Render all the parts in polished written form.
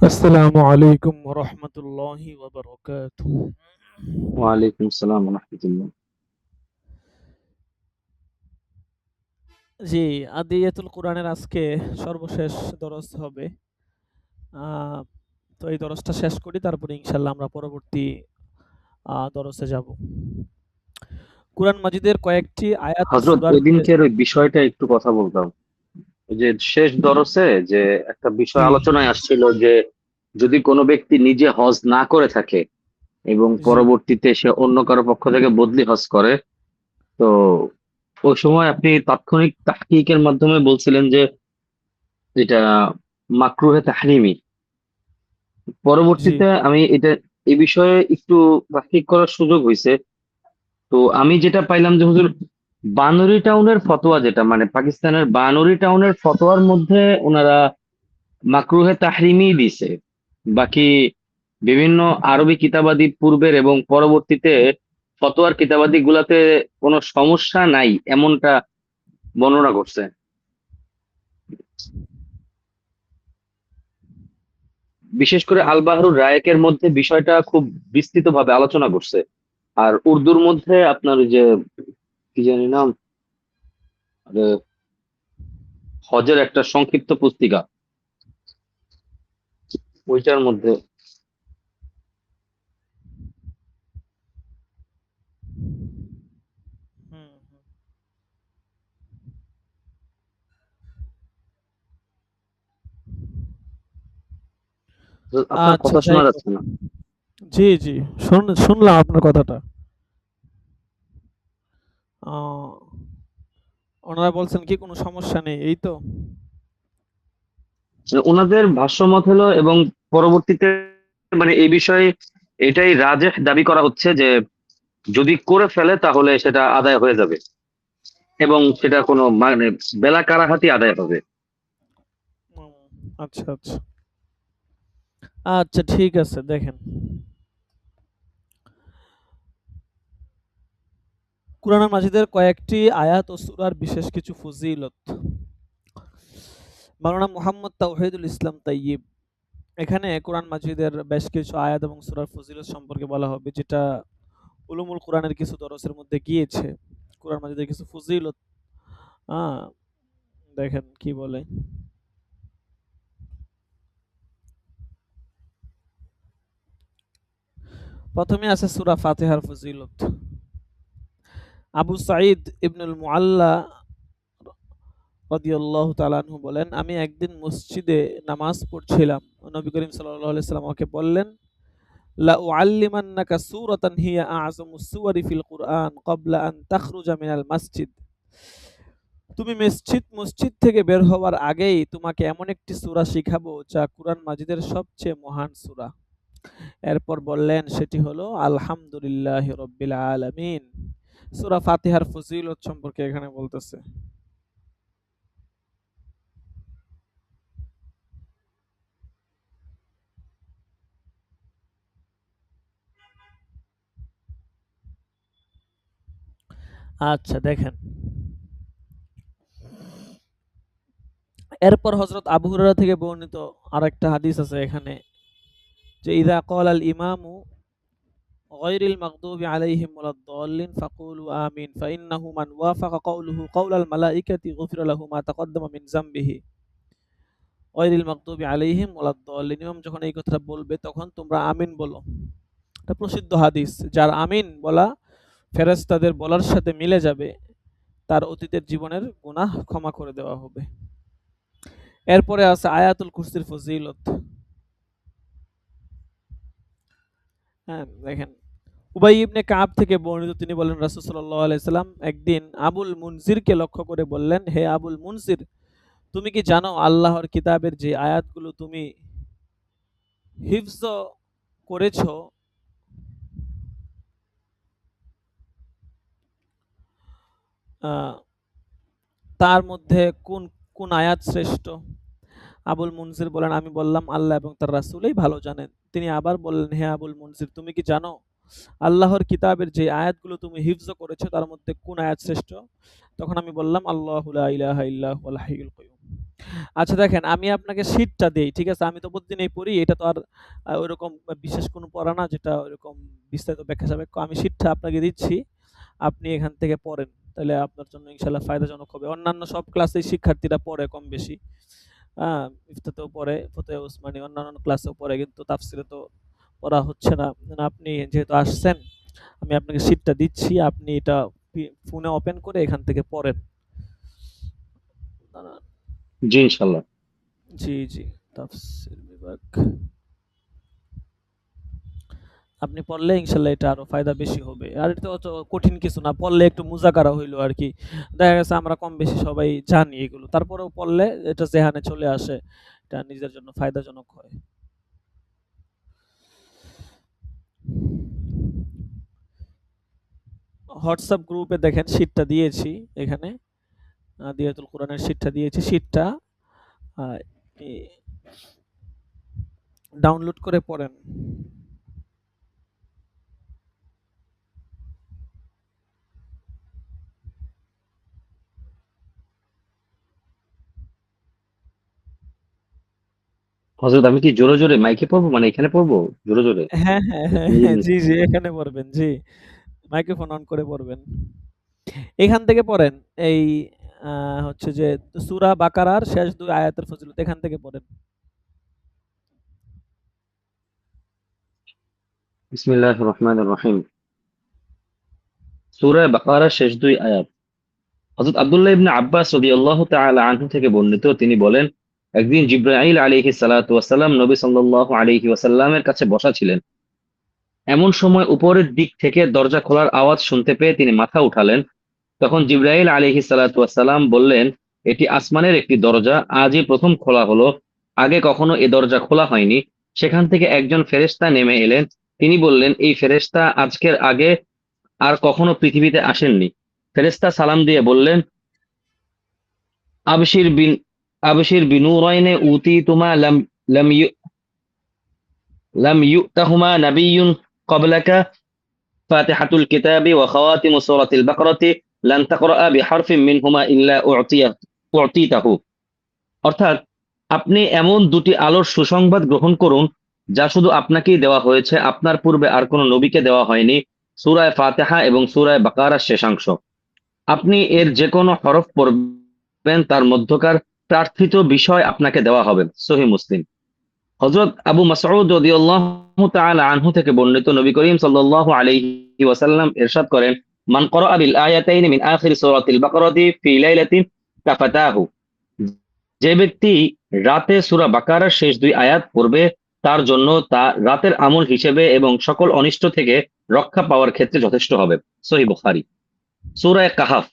আসসালামু আলাইকুম রহমতুল্লাহি ওয়া বারাকাতুহু। ওয়ালাইকুম আসসালাম রহমতুল্লাহ। জি, আদিয়াতুল কোরআনের আজকে সর্বশেষ দরস হবে। আহ, তো এই দরসটা শেষ করি, তারপরে ইনশাল্লাহ আমরা পরবর্তী দরসে যাব। কোরআন মাজিদের কয়েকটি আয়াত ও হযরত সূরার ওই বিশেষ। দিনকের ওই বিষয়টা একটু কথা বলতাম। ওই যে শেষ দরসে যে একটা বিষয় জি, আলোচনায় আসছিল যে যদি কোনো ব্যক্তি নিজে হজ না করে থাকে এবং জি, পরবর্তীতে সে অন্য কারো পক্ষ থেকে বদলি হজ করে, তো ওই সময় আপনি তাৎক্ষণিক তাহকিকের মাধ্যমে বলছিলেন যে এটা মাকরুহে তাহরিমি। জি, পরবর্তীতে আমি এটা এই বিষয়ে একটু তাহকিক করার সুযোগ হয়েছে। তো আমি যেটা পাইলাম যে হুজুর বানরি টাউনের ফতোয়া, যেটা মানে পাকিস্তানের বানরি টাউনের ফতোয়ার মধ্যে ওনারা মাকরুহে তাহরিমি দিছে। বাকি বিভিন্ন আরবি কিতাবাদি পূর্বের এবং পরবর্তীতে ফতোয়ার কিতাবাদি গুলাতে কোনো সমস্যা নাই এমনটা বর্ণনা করছে। বিশেষ করে জি। আল বাহরুর রায়েকের মধ্যে বিষয়টা খুব বিস্তৃতভাবে আলোচনা করছে। আর উর্দুর মধ্যে আপনার ওই যে কি জানি নাম, আহ, হজের একটা সংক্ষিপ্ত পুস্তিকা, ওইটার মধ্যে হুম, হুম। আপনার আচ্ছা, কথা যাই শোনা হোক। যাচ্ছে না। জি, জি, শুনলাম আপনার কথাটা। আহ, ওনারা বলছেন কি কোনো সমস্যা নেই, এই তো। ওনাদের ভাষ্যমত হলো, এবং পরবর্তীতে মানে এই বিষয়ে এটাই রাজেহ দাবি করা হচ্ছে যে যদি করে ফেলে তাহলে সেটা আদায় হয়ে যাবে, এবং সেটা কোনো মানে বেলা কারাহাতি আদায় হবে। উম, আচ্ছা, আচ্ছা, আচ্ছা, ঠিক আছে, দেখেন। কুরআন মাজিদের কয়েকটি আয়াত ও সূরার বিশেষ কিছু ফজিলত। মাওলানা মুহাম্মদ তাওহীদুল ইসলাম তাইয়্যিব এখানে কোরআন মাজিদের বেশ কিছু আয়াত এবং সূরার ফজিলত সম্পর্কে বলা হবে, যেটা উলুমুল কোরআনের কিছু দরসের মধ্যে গিয়েছে। কোরআন মাজিদের কিছু ফজিলত, হ্যাঁ, দেখেন কি বলে। প্রথমে আছে সূরা ফাতিহার ফজিলত। আবু সাঈদ ইবনুল মুআল্লা রাদিয়াল্লাহু তাআলা আনহু বলেন, আমি একদিন মসজিদে নামাজ পড়ছিলাম। নবী করিম সাল্লাল্লাহু আলাইহি সাল্লাম আমাকে বললেন, লা উআল্লিমান্নাকা সূরাতান হিয়া আ'যামুস সুওয়ারি ফিল কুরআন ক্বাবলা আন তাখরুজা মিনাল মাসজিদ। তুমি মসজিদ থেকে বের হওয়ার আগেই তোমাকে এমন একটি সূরা শিখাবো যা কুরআন মাজিদের সবচেয়ে মহান সূরা। এরপর বললেন, সেটি হলো আলহামদুলিল্লাহি রাব্বিল আলামিন। সূরা ফাতিহার ফজিলত সম্পর্কে এখানে বলতেছে। আচ্ছা, দেখেন। এরপর হযরত আবু হুরায়রা থেকে বর্ণিত আরেকটা হাদিস আছে এখানে, যে ইযা ক্বালাল ইমামু গায়রিল মাগদুবি আলাইহিম ওয়ালাদ-দাল্লিন ফাকুলু আমিন ফাইন্নাহু মান ওয়াফাকা কাওলুহু কাওলাল মালাইকাতি গুফিরা লাহু মা তাকদ্দামা মিন যামবিহি গায়রিল মাগদুবি আলাইহিম ওয়ালাদ-দাল্লিন। ইমাম যখন এই কথাটা বলবে তখন তোমরা আমিন বলো। এটা প্রসিদ্ধ হাদিস, যার আমিন বলা ফেরেশতাদের বলার সাথে মিলে যাবে, তার অতীতের জীবনের গুনাহ ক্ষমা করে দেওয়া হবে। এরপরে আছে আয়াতুল কুরসির ফজিলত। হ্যাঁ, দেখেন। উবাই ইবনে কাব থেকে বর্ণিত, তিনি বলেন, রাসূল সাল্লাল্লাহু আলাইহি সাল্লাম একদিন আবুল মুনজিরকে লক্ষ্য করে বললেন, হে আবুল মুনজির, তুমি কি জানো আল্লাহর কিতাবের যে আয়াতগুলো তুমি হিফজ করেছো, আহ, তার মধ্যে কোন কোন আয়াত শ্রেষ্ঠ? আবুল মুনজির বলেন, আমি বললাম, আল্লাহ এবং তার রাসূলই ভালো জানেন। তিনি আবার বললেন, হে আবুল মুনজির, তুমি কি জানো আল্লাহর কিতাবের যে আয়াতগুলো তুমি হিফজ করেছো তার মধ্যে কোন আয়াত শ্রেষ্ঠ? তখন আমি বললাম, আল্লাহু লা ইলাহা ইল্লা হুয়াল হাইয়ুল কাইয়্যুম। আচ্ছা দেখেন, আমি আপনাকে শীটটা দেই, ঠিক আছে? আমি তো প্রতিদিনই পড়ি। এটা তো আর ওইরকম বিশেষ কোনো পড়া না যেটা ওইরকম বিস্তারিত ব্যাখ্যা-স্যাখ্যা। আমি শীটটা আপনাকে দিচ্ছি। আপনি এখান থেকে পড়েন। তাইলে আপনার জন্য ইনশাআল্লাহ ফায়দাজনক হবে। অন্যান্য সব ক্লাসেই শিক্ষার্থীরা পড়ে কম বেশি। আ ইফতাতেও পড়ে, ফতোয়া উসমানী অন্যান্য ক্লাসেও পড়ে, কিন্তু তাফসিরে তো পড়া হচ্ছে না। আপনি যেহেতু আসছেন, আমি আপনাকে শীটটা দিচ্ছি। আপনি এটা ফোনে ওপেন করে এখান থেকে পড়েন। দাঁড়ান। জি ইনশাল্লাহ। জি, জি। তাফসীর বিভাগ। আপনি পড়লে ইনশাআল্লাহ এটা আরো ফায়দা বেশি হবে। আর এটা তো কঠিন কিছু না। পড়লে একটু মুযাকারা হইলো আরকি। দেখা গেছে আমরা কম বেশি সবাই জানি এগুলো। তারপরেও পড়লে এটা যেহানে চলে আসে। এটা নিজের জন্য ফায়দাজনক হয়। হোয়াটসঅ্যাপ গ্রুপে দেখেন শীটটা দিয়েছি এখানে। দিয়াতুল কোরআনের শীটটা দিয়েছি। শীটটা আ এ ডাউনলোড করে পড়েন। হযরত আমি কি জোরে জোরে মাইকে পড়বো, মানে এখানে পড়বো জোরে জোরে? হ্যাঁ, হ্যাঁ, হ্যাঁ, নিজে হ্যাঁ। নিজে? জি, জি, এখানে পড়বেন। জি। মাইক্রোফোন অন করে পড়বেন। এখান থেকে পড়েন। এই আ হচ্ছে যে সূরা বাকারার শেষ ২ আয়াতের ফজিলত এখান থেকে পড়েন। বিসমিল্লাহির রহমানির রহিম। সূরা বাকারার শেষ ২ আয়াত। হযরত আব্দুল্লাহ ইবনে আব্বাস রাদিয়াল্লাহু তাআলা আনহু থেকে বর্ণিত, তিনি বলেন, একদিন জিবরাইল আলাইহিস সালাতু ওয়াস সালাম নবী সাল্লাল্লাহু আলাইহি ওয়াসাল্লামের কাছে বসা ছিলেন। এমন সময় উপরের দিক থেকে দরজা খোলার আওয়াজ শুনতে পেয়ে তিনি মাথা উঠালেন। তখন জিবরাইল আলাইহিস সালাতু ওয়াস সালাম বললেন, এটি আসমানের একটি দরজা, আজই প্রথম খোলা হলো। আগে কখনো এ দরজা খোলা হয়নি। সেখান থেকে একজন ফেরেশতা নেমে এলেন। তিনি বললেন, এই ফেরেশতা আজকের আগে আর কখনো পৃথিবীতে আসেননি। ফেরেশতা সালাম দিয়ে বললেন, আবশির বিন আবশির বিনুরাইনে উতীতুমা লাম ইউ লাম ইউতাহুমা নাবিয়্যুন ক্বাবলাকা ফাতিহাতুল কিতাবি ওয়া খাওয়াতিমু সূরাতিল বাকারাতি লান তাকরা'a বিহারফিন মিনহুমা ইল্লা উ'তিতাহু। অর্থাৎ, আপনি এমন দুটি আলোর সুসংবাদ গ্রহণ করুন যা শুধু আপনাকেই দেওয়া হয়েছে, আপনার পূর্বে আর কোনো নবীকে দেওয়া হয়নি। সূরায়ে ফাতিহা এবং সূরায়ে বাকারার শেষাংশ। আপনি এর যে কোনো হরফ পড়বেন, তার মধ্যকার প্রার্থিত বিষয় আপনাকে দেওয়া হবে। সহিহ মুসলিম। হযরত আবু মাসউদ রাদিয়াল্লাহু তাআলা আনহু থেকে বর্ণিত, নবী করিম সাল্লাল্লাহু আলাইহি ওয়াসাল্লাম ইরশাদ করেন, মান ক্বারাআ বিল আয়াতাইনি মিন আখির সূরাতিল বাকারাতি ফি লাইলাতিন কাফাতাহু। যে ব্যক্তি রাতে সূরা বাকারার শেষ ২ আয়াত পড়বে, তার জন্য তা রাতের আমল হিসেবে এবং সকল অনিষ্ট থেকে রক্ষা পাওয়ার ক্ষেত্রে যথেষ্ট হবে। সহিহ বুখারী। সূরা কাহাফ।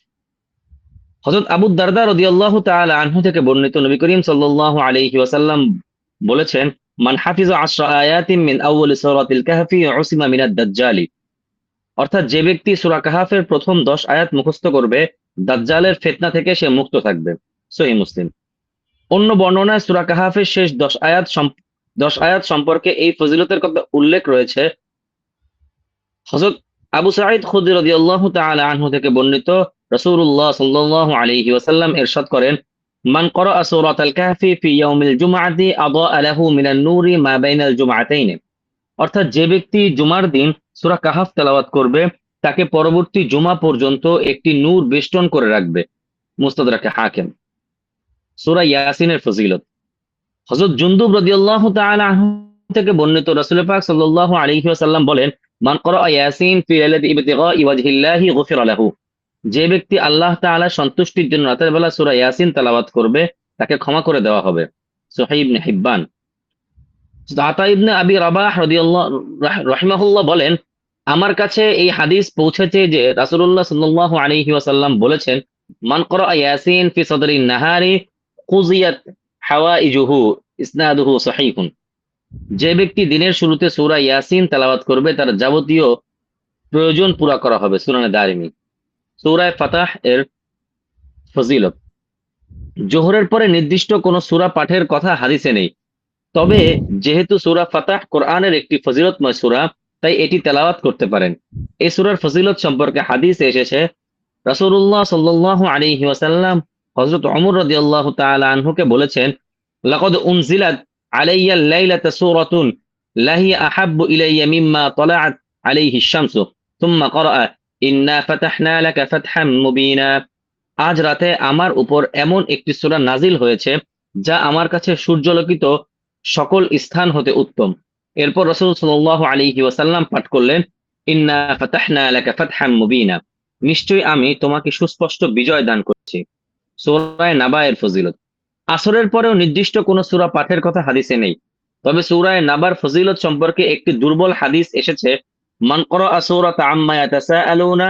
হযরত আবু দারদা রাদিয়াল্লাহু তাআলা আনহু থেকে বর্ণিত, নবী করিম সাল্লাল্লাহু আলাইহি ওয়াসাল্লাম বলেছেন, মান হাফিজা ১০ আয়াতিন মিন আউয়ালি সূরাতিল কাহফি উসিমা মিনাদ দাজ্জালি। অর্থাৎ, যে ব্যক্তি সূরা কাহাফের প্রথম ১০ আয়াত মুখস্থ করবে, দাজ্জালের ফিতনা থেকে সে মুক্ত থাকবে। সহিহ মুসলিম। অন্য বর্ণনায় সূরা কাহাফের শেষ ১০ আয়াত সম্পর্কে এই ফজিলতের কথা উল্লেখ রয়েছে। হযরত আবু সাঈদ খুদরি রাদিয়াল্লাহু তাআলা আনহু থেকে বর্ণিত, রাসূলুল্লাহ সাল্লাল্লাহু আলাইহি ওয়াসাল্লাম ইরশাদ করেন, মান ক্বারাআ সূরাতাল কাহফি ফি ইয়াউমিল জুমআতি আদাআ লাহু মিনান নূরি মা বাইনাল জুমআতাইন। অর্থাৎ, যে ব্যক্তি জুমার দিন সূরা কাহাফ তেলাওয়াত করবে, তাকে পরবর্তী জুমা পর্যন্ত একটি নূর বেষ্টন করে রাখবে। মুস্তাদরাকে হাকিম। সূরা ইয়াসিনের ফজিলত। হযরত জুনদুব রাদিয়াল্লাহু তাআলা আনহু থেকে বর্ণিত, রাসূল পাক সাল্লাল্লাহু আলাইহি ওয়াসাল্লাম বলেন, মান ক্বারাআ ইয়াসিন ফি লাইলাতি ইবতিগাই ওয়াজহিল্লাহি গুফিরা লাহু। যে ব্যক্তি আল্লাহ তাআলার সন্তুষ্টির জন্য রাতের বেলা সূরা ইয়াসিন তেলাওয়াত করবে, তাকে ক্ষমা করে দেওয়া হবে। সহিহ ইবনে হিব্বান। আতা ইবনে আবি রাবাহ রাহিমাহুল্লাহ বলেন, আমার কাছে এই হাদিস পৌঁছেছে যে রাসূলুল্লাহ সাল্লাল্লাহু আলাইহি ওয়াসাল্লাম বলেছেন, মান ক্বারাআ ইয়াসিন ফি সাদরিন নাহারি কুযিয়াত হাওয়াইজুহু। ইসনাদুহু সহিহুন। যে ব্যক্তি দিনের শুরুতে সূরা ইয়াসিন তেলাওয়াত করবে, তার যাবতীয় প্রয়োজন পুরা করা হবে। সুনানে দারিমি। সূরা ফাতাহ এর ফজিলত। জোহরের পরে নির্দিষ্ট কোন সূরা পাঠের কথা হাদিসে নেই। তবে যেহেতু সূরা ফাতাহ কোরআনের একটি ফজিলতময় সূরা, তাই এটি তেলাওয়াত করতে পারেন। এই সূরার ফজিলত সম্পর্কে হাদিসে এসেছে, রাসূলুল্লাহ সাল্লাল্লাহু আলাইহি ওয়াসাল্লাম হযরত ওমর রাদিয়াল্লাহু তাআলা আনহুকে বলেছেন, লাকাদ উনজিলাত আলাইয়া লাইলাতা সূরাতুন লাহিয়া আহাব্বু ইলাইয়া মিম্মা তালাআত আলাইহি আশ-শামসু সুম্মা ক্বারাআ ইন্না ফাতাহনা লাকা ফাতহাম মুবিনা। আজ রাতে আমার উপর এমন একটি সূরা নাজিল হয়েছে যা আমার কাছে সূর্যালোকিত সকল স্থান হতে উত্তম। এরপর রাসূল সাল্লাল্লাহু আলাইহি ওয়াসাল্লাম পাঠ করলেন, ইন্না ফাতাহনা লাকা ফাতহাম মুবিনা, নিশ্চয়ই আমি তোমাকে সুস্পষ্ট বিজয় দান করছি। সূরা নাবা এর ফজিলত। আসরের পরেও নির্দিষ্ট কোন সূরা পাঠের কথা হাদিসে নেই, তবে সূরা নাবার ফজিলত সম্পর্কে একটি দুর্বল হাদিস এসেছে, মান ক্বারাআ সূরাতা আম্মা ইয়াতাসাআলুনা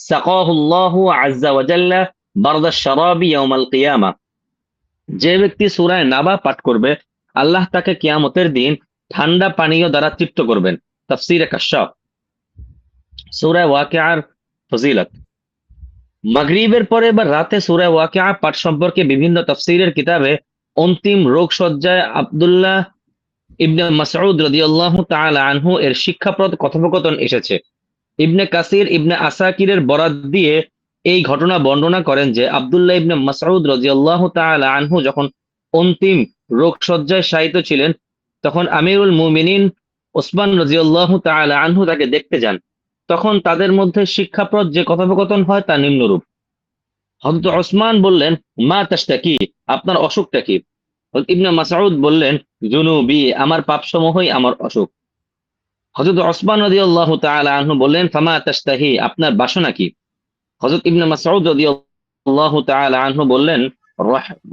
সাকাহুল্লাহু আযজা ওয়া জাল্লা বারদাশ শারাবি ইয়াউমাল কিয়ামাহ। যে ব্যক্তি সূরা নাবা পাঠ করবে, আল্লাহ তাকে কিয়ামতের দিন ঠান্ডা পানীয় দ্বারা তৃপ্ত করবেন। তাফসীরে কাশশাফ। সূরা ওয়াকিআর ফজিলত। মাগরিবের পরে বা রাতে সূরা ওয়াকিআ পাঠ সম্পর্কে বিভিন্ন তাফসীরের কিতাবে অন্তিম রোগশয্যায় আব্দুল্লাহ ইবনে মাসউদ রাদিয়াল্লাহু তাআলা আনহু এর শিক্ষাপ্রদ কথোপকথন এসেছে। ইবনে কাসির ইবনে আসাকিরের বরাত দিয়ে এই ঘটনা বর্ণনা করেন যে আব্দুল্লাহ ইবনে মাসউদ রাদিয়াল্লাহু তাআলা আনহু যখন অন্তিম রোগশয্যায় শায়িত ছিলেন, তখন আমিরুল মুমিনিন ওসমান রাদিয়াল্লাহু তাআলা আনহু তাকে দেখতে যান। তখন তাদের মধ্যে শিক্ষাপ্রদ যে কথোপকথন হয় তা নিম্নরূপ। হযরত ওসমান বললেন, মা তাশতাকি, আপনার অসুখটা কি? হযরত ইবনে মাসউদ বললেন, জুনুবি, আমার পাপসমূহই আমার অসুখ। হযরত ওসমান রাদিয়াল্লাহু তাআলা আনহু বললেন, ফামা তাশতাহি, আপনার বাসনা কি? হযরত ইবনে মাসউদ রাদিয়াল্লাহু তাআলা আনহু বললেন,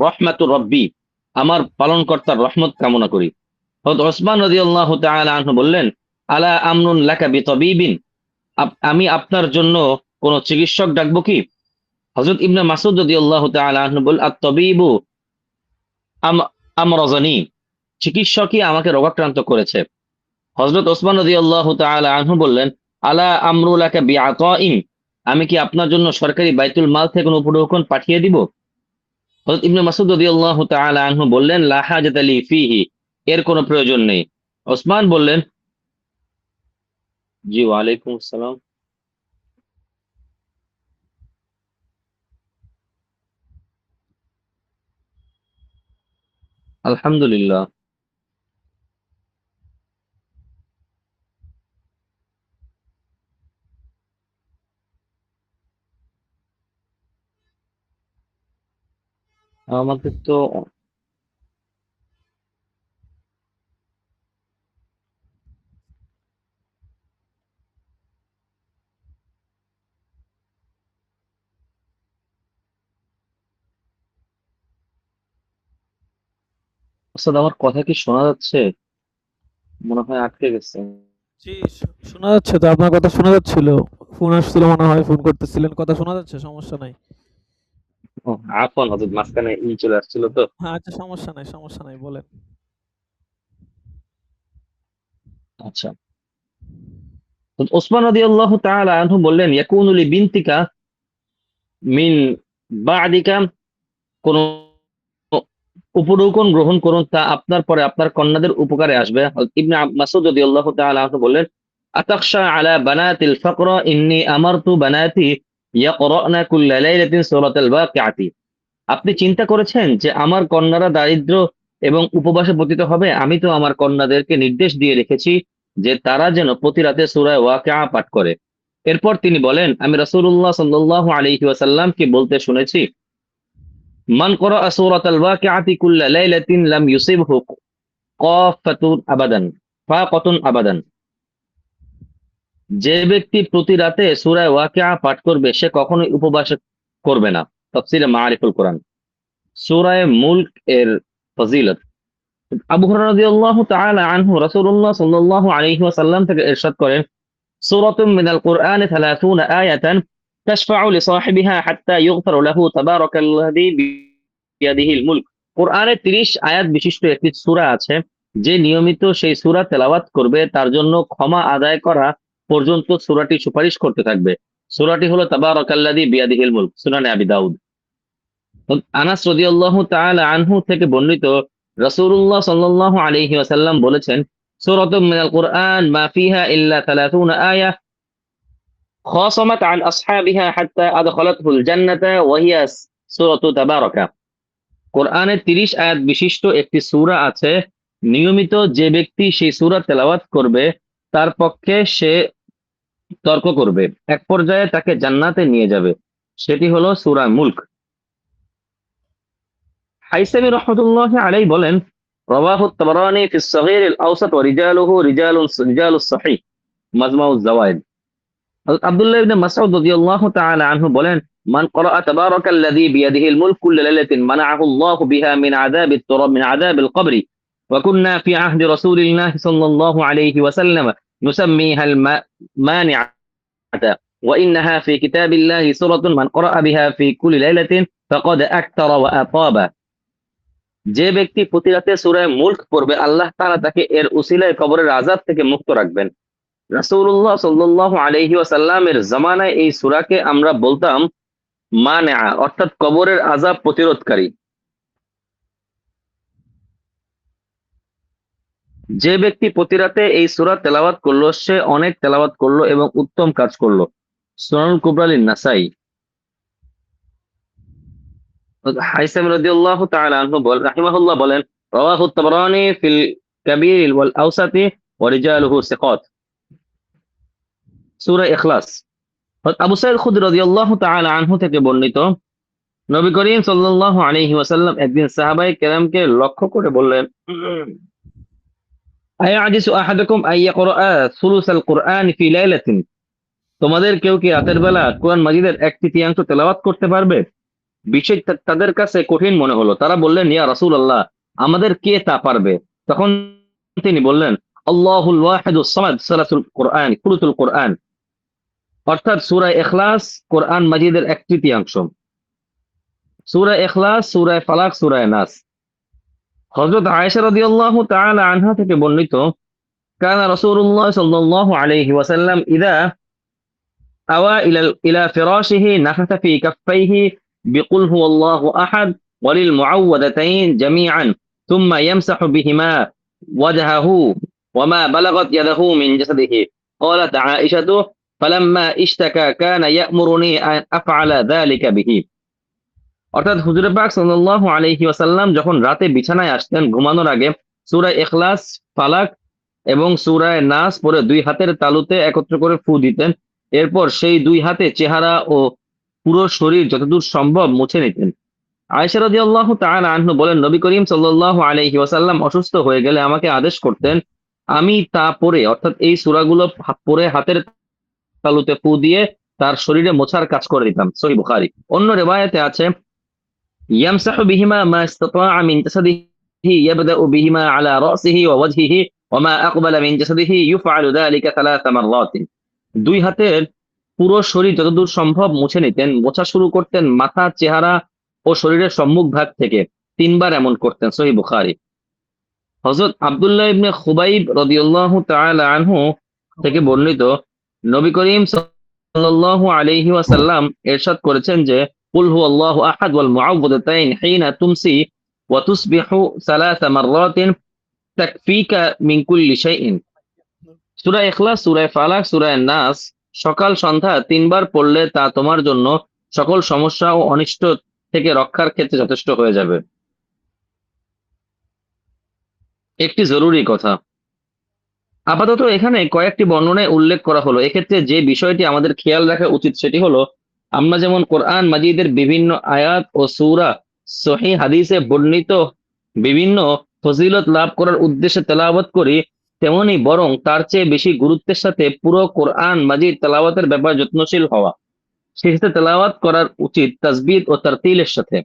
রহমাতু রাব্বি, আমার পালনকর্তার রহমত কামনা করি। হযরত ওসমান রাদিয়াল্লাহু তাআলা আনহু বললেন, আলা আমনুন লাকা বিতাবিবিন, আমি আপনার জন্য কোন চিকিৎসক ডাকবো কি? হযরত ইবনে মাসউদ রাদিয়াল্লাহু তাআলা আনহু বললেন, আত-তাবিবু আমরাজানি, চিকিৎসকই আমাকে রোগাক্রান্ত করেছে। হযরত ওসমান রাদিয়াল্লাহু তাআলা আনহু বললেন, আলা আমরু লাকা বিআতাইন, আমি কি আপনার জন্য সরকারি বাইতুল মাল থেকে কোনো উপঢৌকন পাঠিয়ে দিব? হযরত ইবনে মাসউদ রাদিয়াল্লাহু তাআলা আনহু বললেন, লা হাজাতা লি ফিহি, এর কোনো প্রয়োজন নেই। ওসমান বললেন, জি ওয়া আলাইকুম আসসালাম। আলহামদুলিল্লাহ। আমাদের তো ওস্তাদ, আমার কথা কি শোনা যাচ্ছে? মনে হয় আটকে গেছে। জি, শোনা যাচ্ছে তো, আপনার কথা শোনা যাচ্ছিল। ফোন আসছিল মনে হয়, ফোন করতেছিলেন, কথা শোনা যাচ্ছে, সমস্যা নাই। ও, আফওয়ান হযরত, মাঝখানে চলে আসছিল তো। হ্যাঁ, আচ্ছা, সমস্যা নাই, সমস্যা নাই, বলেন। আচ্ছা, ওসমান রাদিয়াল্লাহু তাআলা আনহু বললেন, ইয়াকুনু লি বিনতিকা মিন বা'দিকা, কোন উপঢৌকন গ্রহণ করুন, তা আপনার পরে আপনার কন্যাদের উপকারে আসবে। হযরত ইবনে মাসউদ রাদিয়াল্লাহু তাআলা আনহু বললেন, আতাখশা আলা বানাতিল ফাকরা ইন্নী আমারতু বানাতি ইয়াকরানা কুল্লা লাইলাতিন সূরাতাল ওয়াকিআতি। আপনি চিন্তা করেছেন যে আমার কন্যারা দারিদ্র এবং উপবাসে পতিত হবে? আমি তো আমার কন্যাদেরকে নির্দেশ দিয়ে রেখেছি যে তারা যেন প্রতি রাতে সূরা ওয়াকিআ পাঠ করে। এরপর তিনি বলেন, আমি রাসূলুল্লাহ সাল্লাল্লাহু আলাইহি ওয়াসাল্লামকে বলতে শুনেছি, মান ক্বারাআ সূরাতাল ওয়াকিআতি কুল্লা লাইলাতিন লাম ইউসিবহু কাফাতুন আবাদান, ফাকাতুন আবাদান। যে ব্যক্তি প্রতি রাতে সূরা ওয়াকিআ পাঠ করবে সে কখনোই উপবাস করবে না। তাফসীরে মাআরিফুল কোরআন। সূরা মুলক এর ফজিলত। আবু হুরায়রা রাদিয়াল্লাহু তাআলা আনহু রাসূলুল্লাহ সাল্লাল্লাহু আলাইহি ওয়াসাল্লাম থেকে ইরশাদ করেন, সূরাতুম মিনাল কুরআনি 30 আয়াতান তাশফাউ লিসাহিবিহা হাত্তা ইউগফার লাহু তাবারাকাল্লাযী বিয়াদিহিল মুলক। কুরআনে 30 আয়াত বিশিষ্ট একটি সূরা আছে, যে নিয়মিত সেই সূরা তেলাওয়াত করবে তার জন্য ক্ষমা আদায় করা পর্যন্ত সূরাটি সুপারিশ করতে থাকবে। সূরাটি হলো তাবারাকাল্লাযী বিয়াদিহিল মুলক, সুনানে আবি দাউদ। আনাস রাদিয়াল্লাহু তাআলা আনহু থেকে বর্ণিত, রাসূলুল্লাহ সাল্লাল্লাহু আলাইহি ওয়াসাল্লাম বলেছেন, সূরাতুম মিনাল কুরআন মা ফিহা ইল্লা 30 আয়াহ খাসামাত আন আসহাবিহা হাত্তা আদখালাতহুল জান্নাতা ওয়া হিয়া সূরাতু তাবারাকা। কোরআনে 30 আয়াত বিশিষ্ট একটি সূরা আছে। নিয়মিত যে ব্যক্তি সেই সূরা তেলাওয়াত করবে তার পক্ষে সে তর্ক করবে, এক পর্যায়ে তাকে জান্নাতে নিয়ে যাবে। সেটি হলো সূরা মুলক। হাইসামি রহমতুল্লাহ আলাইহি বলেন, রাওয়াহু তাবরানী ফিস সগীর আল আওসাত ওয়া রিজালুহু রিজালুস সহিহ মাজমাউজ জাওয়ায়েদ। হযরত আব্দুল্লাহ ইবনে মাসউদ রাদিয়াল্লাহু তাআলা আনহু বলেন, মান ক্বারাআ তাবারাকাল্লাযী বিয়াদিহিল মুলক কুল্লা লাইলাতিন মানাআহু আল্লাহু বিহা মিন আযাবিল কবরি ওয়া কুন্না ফি আহদি রাসূলিল্লাহি সাল্লাল্লাহু আলাইহি ওয়াসাল্লাম নুসাম্মিহাল মানিআতা ওয়া ইন্নাহা ফি কিতাবিল্লাহি সূরাতুন মান ক্বারাআ বিহা ফি কুল্লি লাইলাতিন ফাকাদ আকতারা ওয়া আতাবা। যে ব্যক্তি প্রতি রাতে সূরা মুলক পড়বে আল্লাহ তাআলা তাকে এর উসিলায় কবরের আযাব থেকে মুক্ত রাখবেন। রাসূলুল্লাহ সাল্লাল্লাহু আলাইহি ওয়াসাল্লামের জামানায় এই সূরাকে আমরা বলতাম মানিআ, অর্থাৎ কবরের আযাব প্রতিরোধকারী। যে ব্যক্তি প্রতি রাতে এই সূরা তেলাওয়াত করলো সে অনেক তেলাওয়াত করলো এবং উত্তম কাজ করলো। সুনানুল কুবরা লিন-নাসাই। হাইসাম রাদিয়াল্লাহু তাআলা আনহু রাহিমাহুল্লাহ বলেন, রাওয়াহু তাবরানী ফিল কাবীর ওয়াল আওসাতি ওয়া রিজালুহু সিকাত। সূরা ইখলাস। আবু সাঈদ খুদরি রাদিয়াল্লাহু তাআলা আনহু থেকে বর্ণিত, নবী করিম সাল্লাল্লাহু আলাইহি ওয়াসাল্লাম একদিন সাহাবায়ে কেরামকে লক্ষ্য করে বললেন, আয়াজিসু আহাদুকুম আইয়াকরা সুলুসাল কুরআন ফি লাইলাতিন, তোমাদের কেউ কি রাতের বেলা কোরআন মাজিদের 1/3 তেলাওয়াত করতে পারবে? বিষয় তাদের কাছে কঠিন মনে হলো। তারা বললেন, ইয়া রাসূলুল্লাহ, আমাদের কে তা পারবে? তখন তিনি বললেন, আল্লাহুল ওয়াহিদুস সামাদ সুলুসুল কুরআন, অর্থাৎ সূরা ইখলাস কোরআন মাজিদের 1/3। সূরা ইখলাস, সূরা ফালাক, সূরা নাস। হযরত আয়েশা রাদিয়াল্লাহু তাআলা আনহা থেকে বর্ণিত, কানা রাসূলুল্লাহ সাল্লাল্লাহু আলাইহি ওয়াসাল্লাম ইদা আওয়া ইলা ফিরাশিহি নাফাথা ফি কাফাইহি বিকুল হুয়াল্লাহু আহাদ ওয়া লিল মুআউযাতাইন জামিআন থুম্মা ইয়ামসাহু বিহিমা ওয়াজহাহু ওয়া মা বালাগাত ইয়াদাহু মিন জাসাদিহি। ক্বালাত আয়েশাতু ফালাম্মা ইশতাকা কানা ইয়া'মুরুনি আন আফআলা যালিকা বিহি। অর্থাৎ হুজুর পাক সাল্লাল্লাহু আলাইহি ওয়াসাল্লাম যখন রাতে বিছানায় আসতেন ঘুমানোর আগে সূরা ইখলাস, ফালাক এবং সূরা নাস পড়ে 2 হাতের তালুতে একত্র করে ফু দিতেন। এরপর সেই 2 হাতে চেহারা ও পুরো শরীর যতদূর সম্ভব মুছে নিতেন। আয়েশা রাদিয়াল্লাহু তাআলা আনহা বলেন, নবী করিম সাল্লাল্লাহু আলাইহি ওয়াসাল্লাম অসুস্থ হয়ে গেলে আমাকে আদেশ করতেন, আমি তা পড়ে অর্থাৎ এই সূরাগুলো পড়ে হাতের তালুতে ফু দিয়ে তার শরীরে মোছার কাজ করে দিতাম। সহিহ বুখারী। অন্য রিওয়ায়াতে আছে, ইয়ামসাহু বিহিমা মা ইসতাতা'a মিন জাসাদিহি ইয়াবদাউ বিহিমা আলা রাসিহি ওয়া ওয়াজহিহি ওয়া মা আকবালা মিন জাসাদিহি ইউফআলু যালিকা 3 মাররাতিন। 2 হাতের পুরো শরীর যতদূর সম্ভব মুছে নিতেন। মোছা শুরু করতেন মাথা, চেহারা ও শরীরের সম্মুখ ভাগ থেকে। 3 বার এমন করতেন। সহিহ বুখারী। হযরত আব্দুল্লাহ ইবনে খুবাইব রাদিয়াল্লাহু তাআলা আনহু থেকে বর্ণিত, নবী করিম সাল্লাল্লাহু আলাইহি ওয়াসাল্লাম ইরশাদ করেছেন যে, কুল হুয়াল্লাহু আহাদ ওয়াল মুআউযাতাইন হিনা তুমসি ওয়া তুসবিহু 3 মাররাতিন তাকফিকা মিন কুল্লি শাইইন। সূরা ইখলাস, সূরা ফালাক, সূরা নাস সকাল সন্ধ্যা 3 বার পড়লে তা তোমার জন্য সকল সমস্যা ও অনিষ্ট থেকে রক্ষার ক্ষেত্রে যথেষ্ট হয়ে যাবে। একটি জরুরি কথা, আপাতত এখানে কয়েকটি বর্ণনায় উল্লেখ করা হলো। এক্ষেত্রে যে বিষয়টি আমাদের খেয়াল রাখা উচিত সেটি হলো, আমরা যেমন কোরআন মাজিদের বিভিন্ন আয়াত ও সূরা সহিহ হাদিসে বর্ণিত বিভিন্ন ফজিলত লাভ করার উদ্দেশ্যে তেলাওয়াত করি, তেমনি বরং তার চেয়ে বেশি গুরুত্বের সাথে পুরো কোরআন মাজিদ তেলাওয়াতের ব্যাপারে যত্নশীল হওয়া। সেক্ষেত্রে তেলাওয়াত করার উচিত তাসবিহ ও তারতিলের সাথে।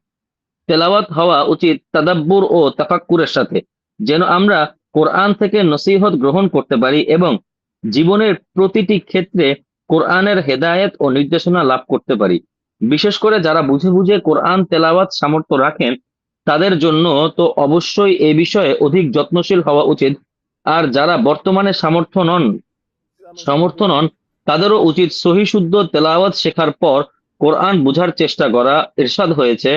তেলাওয়াত হওয়া উচিত তাদাব্বুর ও তাফাক্কুরের সাথে, যেন আমরা কোরআন থেকে নসিহত গ্রহণ করতে পারি এবং জীবনের প্রতিটি ক্ষেত্রে কোরআনের হেদায়েত ও নির্দেশনা লাভ করতে পারি। বিশেষ করে যারা বুঝে বুঝে কোরআন তেলাওয়াত সামর্থ্য রাখেন তাদের জন্য তো অবশ্যই এ বিষয়ে অধিক যত্নশীল হওয়া উচিত। আর যারা বর্তমানে সমর্থ নন তাদেরও উচিত সহিহ শুদ্ধ তেলাওয়াত শেখার পর কোরআন বুঝার চেষ্টা করা। ইরশাদ হয়েছে,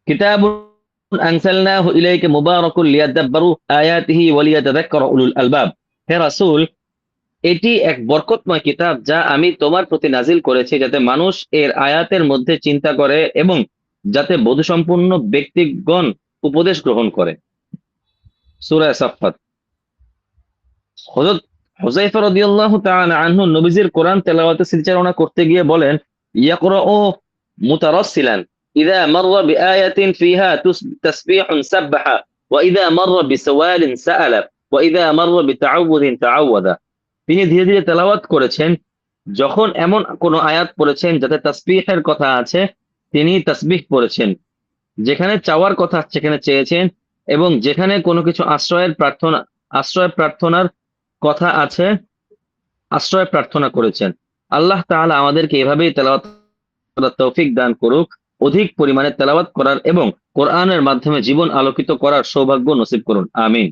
কিতাবুন আনসালনাহু ইলাইকা মুবারাকুন লিয়াদাব্বারু আয়াতিহি ওয়া লিয়াতাযাক্কারা উলুল আলবাব। হে রাসূল, এটি এক বরকতময় কিতাব যা আমি তোমার প্রতি নাজিল করেছি, যাতে মানুষ এর আয়াতের মধ্যে চিন্তা করে এবং যাতে বোধসম্পন্ন ব্যক্তিগণ উপদেশ গ্রহণ করে। সূরা সাফফাত। হযরত হুযায়ফা রাদিয়াল্লাহু তাআলা আনহু নবীজির কোরআন তেলাওয়াতের পরিচালনা করতে গিয়ে বলেন, ইয়াকরাউ মুতারাসসিলান ইযা মাররা বিআয়াতিন ফিহা তাসবিহুন সাব্বাহা ওয়া ইযা মাররা বিসাওয়ালিন সাআলা ওয়া ইযা মাররা বিতাআউযুদিন তাআওয়াদা। তিনি ধীরে ধীরে তেলাওয়াত করেছেন, যখন এমন কোন আয়াত পড়েছেন যাতে তাসবিহের কথা আছে তিনি তাসবিহ পড়েছেন, যেখানে চাওয়ার কথা সেখানে চেয়েছেন, এবং যেখানে কোনো কিছু আশ্রয় প্রার্থনার কথা আছে আশ্রয় প্রার্থনা করেছেন। আল্লাহ তাআলা আমাদেরকে এভাবেই তেলাওয়াত করার তৌফিক দান করুক, অধিক পরিমাণে তেলাওয়াত করার এবং কোরআনের মাধ্যমে জীবন আলোকিত করার সৌভাগ্য নসিব করুন, আমিন।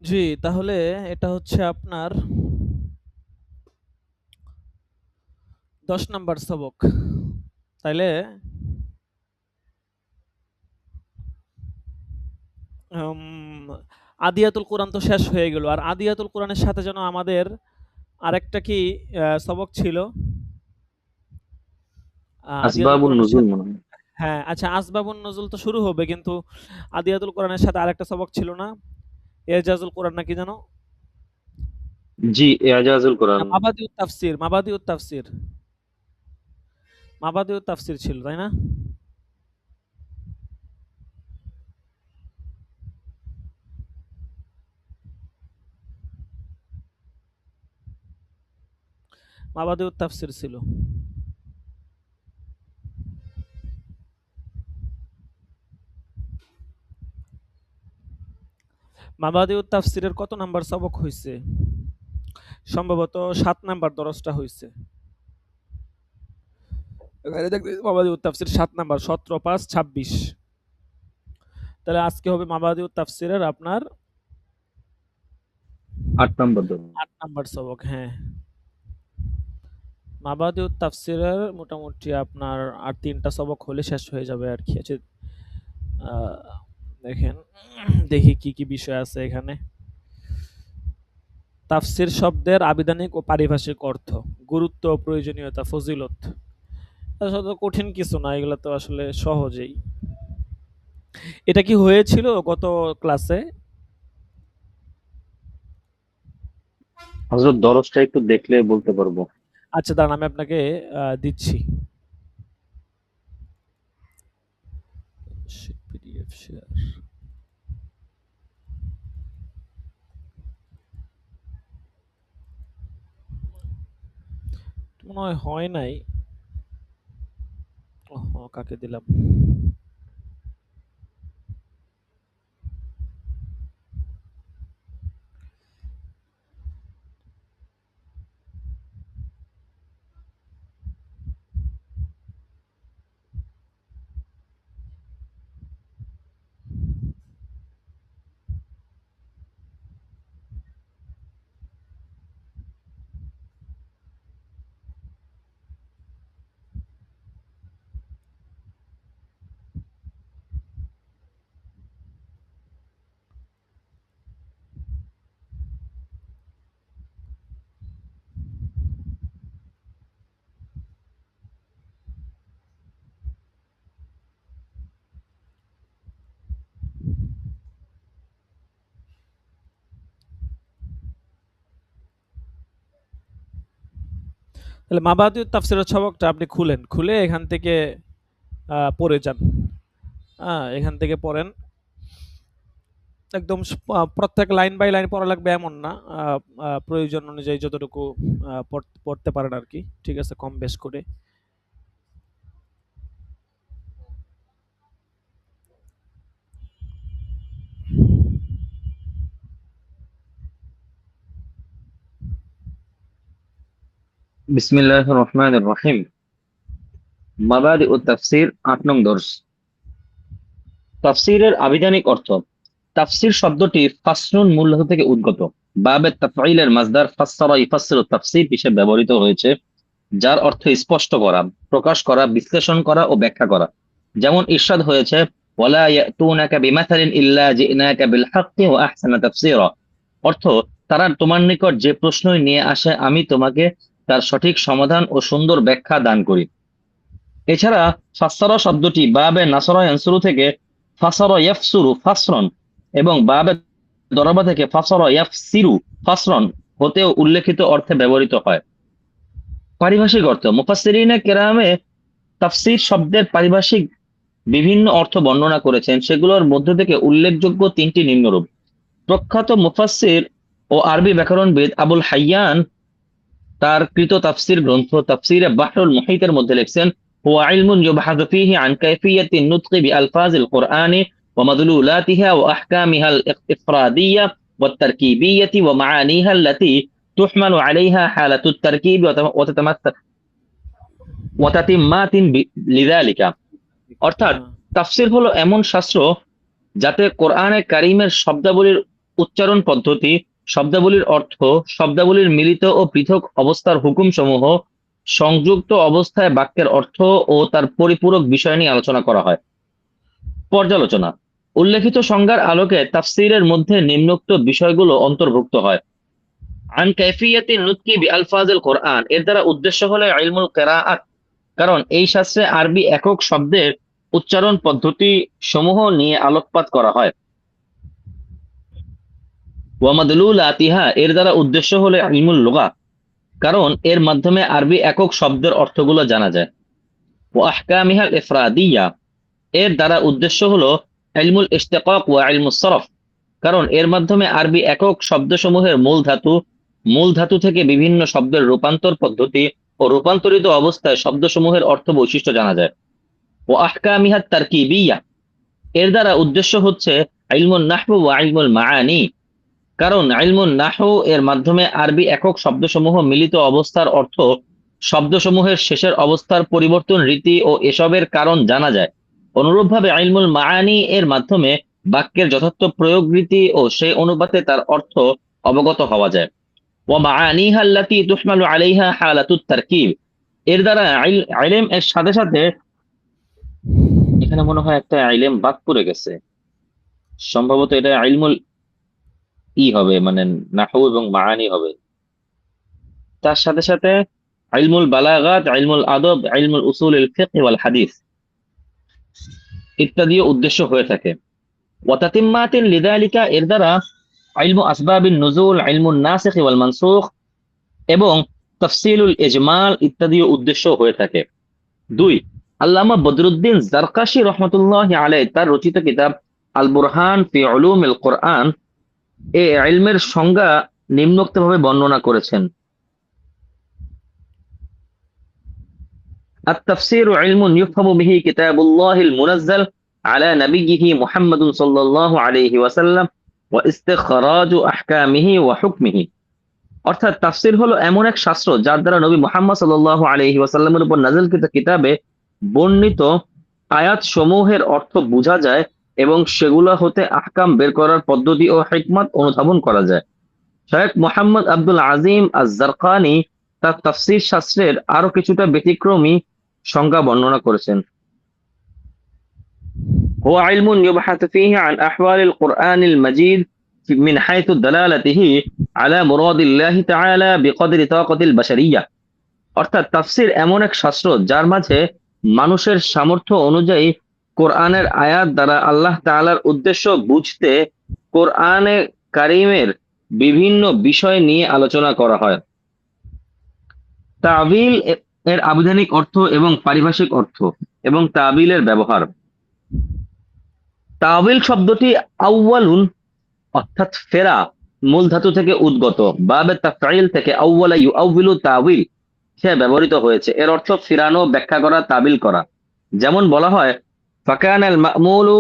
জি, তাহলে এটা হচ্ছে আপনার 10 নাম্বার সবক। তাইলে আদিয়াতুল কোরআন তো শেষ হয়ে গেল, আর আদিয়াতুল কোরআনের সাথে যেন আমাদের আরেকটা কি সবক ছিল আদিয়াতুল আসবাবুন কোরআনের নুজুল সাথে। মনে হয়। হ্যাঁ, আচ্ছা, আসবাবুন নজুল তো শুরু হবে, কিন্তু আদিয়াতুল কোরআনের সাথে আরেকটা সবক ছিল না, এজাজুল কোরআন নাকি জানো, জি, এজাজুল কোরআন। মাবাদিউত তাফসির, মাবাদিউত তাফসির, মাবাদিউত তাফসির ছিল, তাই না? মাবাদিউত তাফসির ছিল। মাবাদিউত তাফসিরের কত নাম্বার সবক হয়েছে? সম্ভবত 7 নাম্বার দরজটা হয়েছে। এখানে দেখতে মাবাদিউত তাফসির 7 নাম্বার, 17, 5, 26। তাহলে আজকে হবে মাবাদিউত তাফসিরের আপনার 8 নম্বর দল। 8 নাম্বার সবক। হ্যাঁ, মাবাদিউত তাফসিরের মোটামুটি আপনার আর 3টা সবক হলে শেষ হয়ে যাবে আর কি। আচ্ছা, দেখেন, দেখি কি কি বিষয় আছে এখানে। তাফসির শব্দের আবিধানিক ও পারিভাষিক অর্থ, গুরুত্ব ও প্রয়োজনীয়তা, ফজিলত। আসলে কঠিন কিছু না, এগুলো তো আসলে সহজেই। এটা কি হয়েছিল গত ক্লাসে? হযরত দরজটা একটু দেখলে বলতে পারবো। আচ্ছা, দাঁড়ান, আমি আপনাকে দিচ্ছি। পিডিএফ শেয়ার মনে হয় হয় নাই। কাকে দিলাম? তাহলে মাবাদিউত তাফসিরের সবকটা আপনি খুলেন, খুলে এখান থেকে পড়ে যান। এখান থেকে পড়েন। একদম প্রত্যেক লাইন বাই লাইন পড়া লাগবে এমন না। প্রয়োজন অনুযায়ী যতটুকু পড়তে পারেন আর কি। ঠিক আছে, কম বেশ করে। বিসমিল্লাহির রহমানির রহিম। মাবাদিউত তাফসির 8 নং দর্স। তাফসিরের আবিধানিক অর্থ। তাফসির শব্দটি ফাসরুন মূল ধাতু থেকে উদ্গত। বাবে তাফঈলের মাসদার ফাসসারা ইফাসসিরু তাফসীর হিসেবে ব্যবহৃত হয়েছে, যার অর্থ স্পষ্ট করা, প্রকাশ করা, বিশ্লেষণ করা ও ব্যাখ্যা করা। যেমন ইরশাদ হয়েছে, ওয়ালা ইয়াতুনাকা বিমাসালিন ইল্লা জিনাকা বিল হাক্কি ওয়া আহসানা তাফসীরা। অর্থ, তারা তোমার নিকট যে প্রশ্নই নিয়ে আসে আমি তোমাকে তার সঠিক সমাধান ও সুন্দর ব্যাখ্যা দান করি। এছাড়া ফাসসারা শব্দটি বাবে নাসরা ইয়ানসুরু থেকে ফাসারা ইয়াফসুরু ফাসরন এবং বাবে দরাবা থেকে ফাসারা ইয়াফসিরু ফাসরন হতেও উল্লেখিত অর্থে ব্যবহৃত হয়। পারিভাষিক অর্থ, মুফাসসিরিনে কেরামে তাফসীর শব্দের পারিভাষিক বিভিন্ন অর্থ বর্ণনা করেছেন। সেগুলোর মধ্য থেকে উল্লেখযোগ্য তিনটি নিম্নরূপ। প্রখ্যাত মুফাসসির ও আরবি ব্যাকরণবিদ আবুল হাইয়ান তার কৃত তাফসীর গ্রন্থ তাফসীরে বাহরুল মুহিতের মধ্যে লিখছেন, হুয়া ইলমুন ইউবহাসু ফীহি আন কাইফিয়াতিন নুতকি বিআলফাজিল কুরআনি ওয়া মাদলুলাতিহা ওয়া আহকামিহাল ইফরাদিয়্যা ওয়াত তারকিবিয়্যাতি ওয়া মাআনিহা আল্লাতী তুহমালু আলাইহা হালাতুত তারকিব ওয়া তাতামাত্তাল ওয়া তাতিম্মাতিন লিযালিকা। অর্থাৎ তাফসীর হলো এমন শাস্ত্র যাতে কোরআনে কারিমের শব্দাবলীর উচ্চারণ পদ্ধতি, শব্দাবলীর অর্থ, শব্দাবলীর মিলিত ও পৃথক অবস্থার হুকুমসমূহ, সংযুক্ত অবস্থায় বাক্যের অর্থ ও তার পরিপূরক বিষয় নিয়ে আলোচনা করা হয়। পর্যালোচনা, উল্লেখিত সংজ্ঞার আলোকে তাফসীরের মধ্যে নিম্নোক্ত বিষয়গুলো অন্তর্ভুক্ত হয়। আন কাইফিয়াতি নুতকি বিআলফাজিল কোরআন, এর দ্বারা উদ্দেশ্য হলো ইলমুল কিরাআত, কারণ এই শাস্ত্রে আরবি একক শব্দের উচ্চারণ পদ্ধতি সমূহ নিয়ে আলোকপাত করা হয়। ওয়া মাদলুলাতিহা, এর দ্বারা উদ্দেশ্য হলো ইলমুল লুগা, কারণ এর মাধ্যমে আরবি একক শব্দের অর্থগুলো জানা যায়। ওয়া আহকামিহাল ইফরাদিয়্যা, এর দ্বারা উদ্দেশ্য হলো ইলমুল ইশতিকাক ওয়া ইলমুস সরফ, কারণ এর মাধ্যমে আরবি একক শব্দসমূহের মূল ধাতু থেকে বিভিন্ন শব্দের রূপান্তর পদ্ধতি ও রূপান্তরিত অবস্থায় শব্দসমূহের অর্থ বৈশিষ্ট্য জানা যায়। ওয়া আহকামিহাত তারকিবিয়্যা, এর দ্বারা উদ্দেশ্য হচ্ছে ইলমুন নাহউ ওয়া ইলমুল মাআনি, কারণ ইলমুন নাহউ এর মাধ্যমে আরবি একক শব্দসমূহ মিলিত অবস্থার অর্থ, শব্দসমূহের শেষের অবস্থার পরিবর্তন রীতি ও এসবের কারণ জানা যায়। অনুরূপভাবে ইলমুল মাআনি এর মাধ্যমে বাক্যের যথার্থ প্রয়োগ রীতি ও সেই অনুপাতে তার অর্থ অবগত হওয়া যায়। ওয়া মাআনিহা আল্লাতী তুহমালু আলাইহা হালাতুত তারকিব, এর দ্বারা ইলম এর সাথে সাথে, এখানে মনে হয় একটা ইলম বাদ পড়ে গেছে, সম্ভবত এটা ইলমুল হবে, মানে নাহউ এবং মাআনি হবে। তার সাথে সাথে ইলমুল বালাগাত, ইলমুল আদব, ইলমুল উসুলিল ফিকহ ওয়াল হাদিস ইত্যাদিও উদ্দেশ্য হয়ে থাকে। ওয়া তাতিম্মাতিন লিযালিকা, এর দ্বারা ইলমু আসবাবিন নুজুল, ইলমুন নাসিখ ওয়াল মানসুখ এবং তাফসীলুল ইজমাল ইত্যাদিও উদ্দেশ্য হয়ে থাকে। 2, আল্লামা বদরুদ্দিন জারকাশী রহমাতুল্লাহি আলাইহি তার রচিত কিতাব আল বুরহান ফি উলুমিল কোরআন এ ইলমের সংজ্ঞা নিম্নোক্তভাবে বর্ণনা করেছেন। التفسير علم يفهم به كتاب الله المنزل على نبيه محمد صلى الله عليه وسلم واستخراج أحكامه وحكمه। অর্থাৎ তাফসীর হলো এমন এক শাস্ত্র যার দ্বারা নবী মুহাম্মদ সাল্লাল্লাহু আলাইহি ওয়াসাল্লামের উপর নাযিলকৃত কিতাবে বর্ণিত আয়াত সমূহের অর্থ বোঝা যায় এবং সেগুলো হতে আহকাম বের করার পদ্ধতি ও হিকমত অনুধাবন করা যায়। শায়খ মুহাম্মদ আব্দুল আজিম আজ-জারকানি তার তাফসীর শাস্ত্রের আরো কিছুটা ব্যতিক্রমী সংজ্ঞা বর্ণনা করেছেন। هو علم يبحث فيه عن أحوال القرآن المجيد من حيث دلالته على مراد الله تعالى بقدر طاقة البشرية। অর্থাৎ তাফসীর এমন এক শাস্ত্র যার মাঝে মানুষের সামর্থ্য অনুযায়ী কোরআনের আয়াত দ্বারা আল্লাহ তাআলার উদ্দেশ্য বুঝতে কোরআনে কারীমের বিভিন্ন বিষয় নিয়ে আলোচনা করা হয়। তাবিল এর আবিধানিক অর্থ এবং পারিভাষিক অর্থ এবং তাবিলের ব্যবহার। তাবিল শব্দটি আউয়ালুন অর্থাৎ ফেরা মূল ধাতু থেকে উদ্গত, বাবে তাফঈল থেকে আউয়ালা ইউআউবিলু তাবিল সে ব্যবহৃত হয়েছে। এর অর্থ ফিরানো, ব্যাখ্যা করা, তাবিল করা। যেমন বলা হয় ফাকানাল মা'মুলু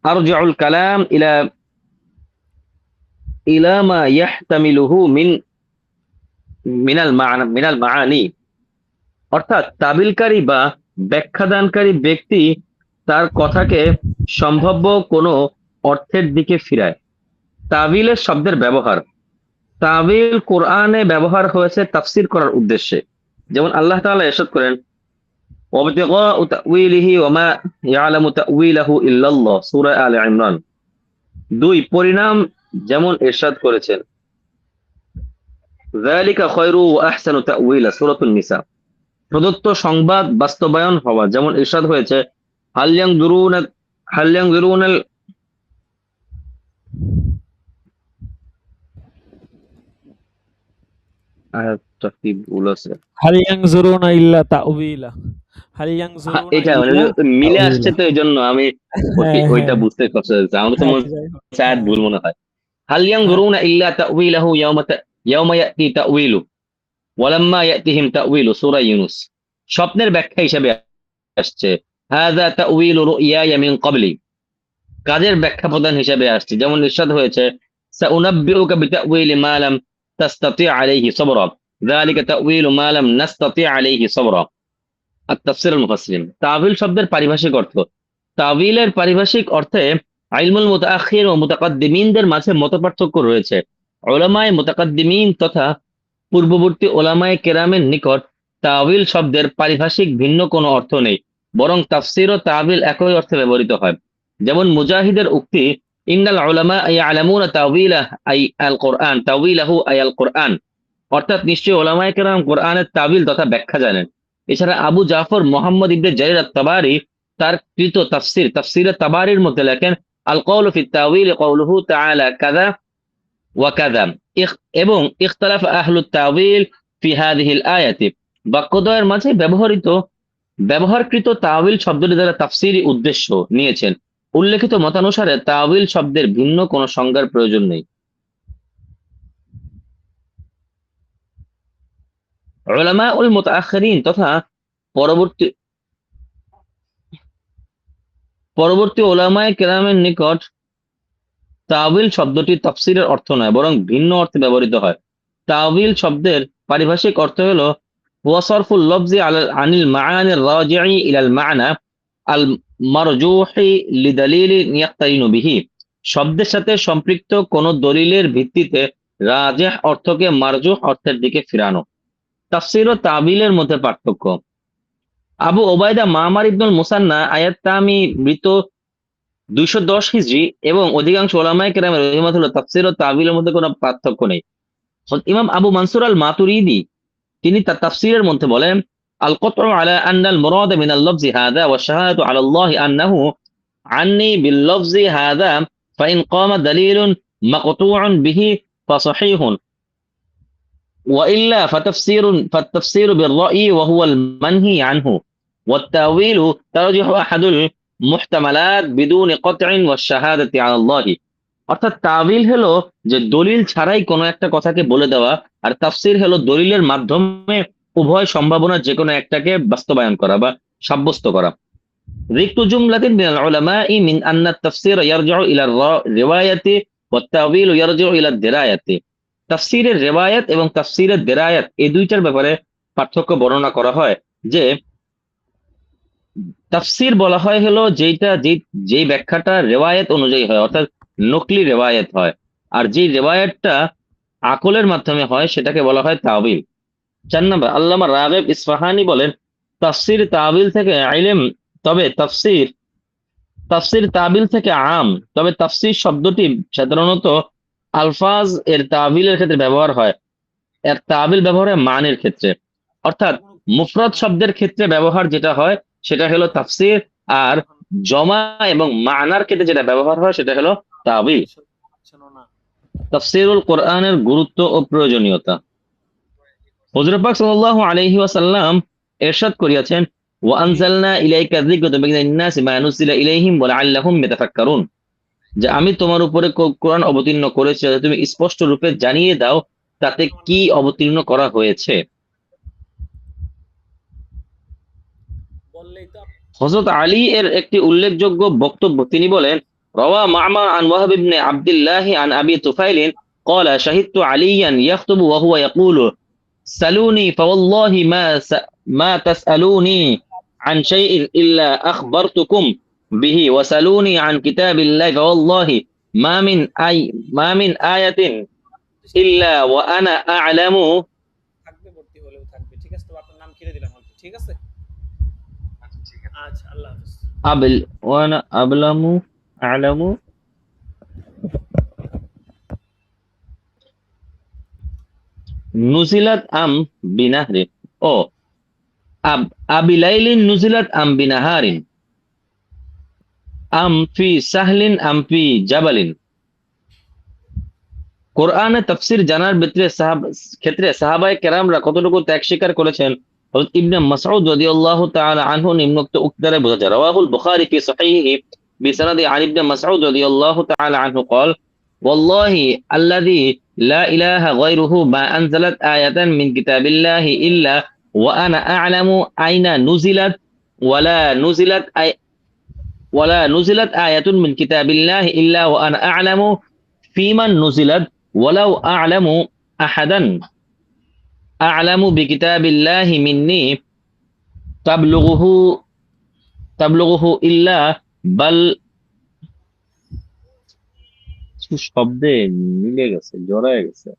আরজাউল কালাম ইলা মা ইয়াহতামিলুহু মিনাল মাআনি। অর্থাৎ তাবিলকারী বা ব্যাখ্যাদানকারী ব্যক্তি তার কথাকে সম্ভাব্য কোনো অর্থের দিকে ফিরায়। তাবিলের শব্দের ব্যবহার। তাবিল কোরআনে ব্যবহার হয়েছে তাফসীর করার উদ্দেশ্যে। যেমন আল্লাহ তাআলা ইরশাদ করেন وابتغاء تأويله وما يعلم تأويله إلا الله সূরা আলে ইমরান। দুই পরিণাম যেমন ইরশাদ করেছেন ذلك خير وأحسن تأويلا সূরাতুন নিসা। প্রদত্ত সংবাদ বাস্তবায়ন হওয়া যেমন ইরশাদ হয়েছে হাল ইয়ানজুরুনা হাল ইয়ানজুরুনাল আয়াতটা কি ভুল আছে। হাল ইয়ানজুরুনা ইল্লা তাউবিলা, হাল ইয়ানজুরুনা এটা মানে ইল্লা মিলে আসছে তাউবিলা। তো এই জন্য আমি হ্যাঁ ওইটা হ্যাঁ, বুঝতে কষ্ট হচ্ছে। আমার তো মনে আচ্ছা যাই হোক, হচ্ছে আয়াত হ্যাঁ ভুল মনে হয়। হাল হ্যাঁ। ইয়ানজুরুনা ইল্লা তাউইলাহু ইয়াওমা ইয়াতি তাউইলু ওয়ালাম্মা ইয়াতিহিম তাউইলু সূরা ইউনূস। স্বপ্নের ব্যাখ্যা হিসেবে আসছে হাযা তাউইলু রুইয়ায়া মিন ক্বাবলি, কাজের ব্যাখ্যা প্রদান হিসেবে আসছে যেমন ইরশাদ হয়েছে সাউনাব্বিউকা বিতাউইলি মা লাম তাসতাতি আলাইহি সাবরা যালিকা তাউইলু মা লাম নাসতাতি আলাইহি সাবরা। আত-তাফসীর আল-মুফাসসিরিন। তাবিল শব্দের পারিভাষিক অর্থ। তাবিলের পারিভাষিক অর্থে ইলমুল মুতাআখির ও মুতাকাদ্দিমিনদের মাঝে মতপার্থক্য রয়েছে। উলামায়ে মুতাকাদ্দিমিন তথা পূর্ববর্তী উলামায়ে কেরামের নিকট তাবিল শব্দের পারিভাষিক ভিন্ন কোনো অর্থ নেই, বরং তাফসীর ও তাবিল একই অর্থে ব্যবহৃত হয়। যেমন মুজাহিদের উক্তি ইন্নাল উলামা ইয়ালামুনা তাওয়িলাহ আই আল কোরআন তাওয়িলাহু আই আল কোরআন, অর্থাৎ নিশ্চয়ই উলামায়ে কেরাম কোরআনের তাবিল তথা ব্যাখ্যা জানেন। এছাড়া আবু জাফর মোহাম্মদ ইবনে জারির আত-তাবারি তার কৃত তাফসীরে তাবারির মধ্যে লেখেন আল কওলু ফি তাওয়িল কওলুহু তাআলা কাযা ওয়া কাযা এবং ইখতালাফ আহলুত তাওয়িল ফি হাযিহিল আয়াতি, বাক্যদ্বয়ের মাঝে ব্যবহারকৃত তাওয়িল শব্দটি দ্বারা তাফসীরি উদ্দেশ্য নিয়েছেন। উল্লেখিত মতানুসারে তাওয়িল শব্দের ভিন্ন কোনো সংজ্ঞার প্রয়োজন নেই। উলামাউল মুতাআখিরিন তথা পরবর্তী পরবর্তী উলামায়ে কেরামের নিকট তাওয়িল শব্দটি তাফসীরের অর্থ নয়, বরং ভিন্ন অর্থে ব্যবহৃত হয়। তাওয়িল শব্দের পারিভাষিক অর্থ হলো হুয়া সরফুল লফজি আনিল মাআনির রাজি'i ইলাল মা'না আল মারজুহি লিদালিলিন ইয়াক্তারিনু বিহি, শব্দের সাথে সম্পৃক্ত কোন দলিলের ভিত্তিতে রাজিহ অর্থকে মারজুহ অর্থের দিকে ফিরানো। তাফসীর ও তাবিলের মধ্যে পার্থক্য। আবু ওবায়দা মামার ইবনুল মুসান্না আয়াত তামি মৃত 210 হিজরি এবং অধিকাংশ উলামায়ে কেরামের অভিমত হলো তাফসীর ও তাবিলের মধ্যে কোনো পার্থক্য নেই। ইমাম আবু মানসুর আল মাতুরিদি তিনি তার তাফসীরের মধ্যে বলেন আল কতউ আলা আন্নাল মুরাদ মিনাল লফজি হাযা ওয়া শাহাদাতু আলা আল্লাহি আন্নাহু আন্নি বিল লফজি হাযা ফাইন কামা দালিলুন মাকতুউন বিহি ফাসাহিহুন ওয়া ইল্লা ফাতাফসীরু বির রাই ওয়া হুয়া আল মানহি আনহু ওয়াত তাওয়ীলু তারজিহু আহাদুল মুহতামালাত বিদুনি কতইন ওয়াশ শাহাদাতি আলা আল্লাহি। অর্থাৎ তাবিল হলো যে দলিল ছাড়াই কোনো একটা কথাকে বলে দেওয়া, আর তাফসীর হলো দলিলের মাধ্যমে উভয় সম্ভাবনার যে কোনো একটাকে বাস্তবায়ন করা বা সাব্যস্ত করা। যিকরু জুমলাতিন মিনাল উলামাই মিন আন্না আত-তাফসীর ইয়ারজিউ ইলা রিওয়ায়াতি ওয়াত তাওয়ীল ইয়ারজিউ ইলা দিরায়াতি। তাফসীরের রিওয়ায়াত এবং তাফসীরের দিরায়াত এই দুইটার ব্যাপারে পার্থক্য বর্ণনা করা হয় যে তাফসীর বলা হয় হলো যেই ব্যাখ্যাটা রিওয়ায়াত অনুযায়ী হয়, অর্থাৎ নকলি রিওয়ায়াত হয়, আর যেই রিওয়ায়াতটা আকলের মাধ্যমে হয় সেটাকে বলা হয় তাওয়িল। 4 নাম্বার আল্লামা রাগিব ইসফাহানি বলেন তাফসীর তাবিল থেকে ইলম, তবে তাফসীর তাবিল থেকে আম, তবে তাফসীর শব্দটি সাধারণত আলফাজ এর তাবিলের ক্ষেত্রে ব্যবহার হয়, এর তাবিল ব্যবহার হয় মানের ক্ষেত্রে। অর্থাৎ মুফরদ শব্দের ক্ষেত্রে ব্যবহার যেটা হয় সেটা হলো তাফসীর, আর জমা এবং মানার ক্ষেত্রে যেটা ব্যবহার হয় সেটা হলো তাবিল। তাফসীরুল কোরআনের গুরুত্ব ও প্রয়োজনীয়তা। হুজুর পাক সাল্লাল্লাহু আলাইহি ওয়াসাল্লাম ইরশাদ করিয়াছেন ওয়া আনজালনা ইলাইকা যিকরা তুবাইয়িনা লিন-নাসি মা নুজিলা ইলাইহিম ওয়া লাআল্লাহুম ইয়াতাফাক্কারুন, যে আমি তোমার উপরে কোরআন অবতীর্ণ করেছি যাতে তুমি স্পষ্ট রূপে জানিয়ে দাও তাতে কি অবতীর্ণ করা হয়েছে। হযরত আলী এর একটি উল্লেখযোগ্য বক্তব্য, তিনি বলেন রাওয়া মা'মার আন ওয়াহব ইবনে আব্দুল্লাহ আন আবি তুফাইল قال شهدت عليا يخطب وهو يقول سلوني فوالله ما تسألوني عن شيء إلا أخبرتكم به وسلوني عن كتاب الله فوالله ما من آية إلا وأنا أعلم। থাকবে ভর্তি হলেও থাকবে, ঠিক আছে? তো আপনার নাম কেটে দিলাম, ঠিক আছে? আচ্ছা, আল্লাহ হাফেজ। আবিল ওয়ানা আবলামু আলামু নুজিলাত আম বিনাহরিন। ও আব আবিলাইলিন নুজিলাত আম বিনাহারিন আম ফি সাহলিন আম ফি জাবালিন। কোরআনে তাফসীর জানার ক্ষেত্রে সাহাবায়ে কেরামরা কতটুকু ত্যাগ স্বীকার করেছেন হযরত ইবনে মাসউদ রাদিয়াল্লাহু তাআলা আনহু নিম্নোক্ত উক্তি দ্বারা বোঝা যায়। রাওয়াহুল বুখারী ফি সহিহিহি বিসনাদি আন ইবনে মাসউদ রাদিয়াল্লাহু তাআলা আনহু قال والله الذي لا إله غيره ما أنزلت آية من كتاب الله إلا وأنا أعلم أين نزلت ولا نزلت أي ولا نزلت آية من كتاب الله إلا وأنا أعلم في من نزلت ولو أعلم أحدا أعلم بكتاب الله مني تبلغه تبلغه إلا بل শব্দে মিলে গেছে, জড়ায় গেছে।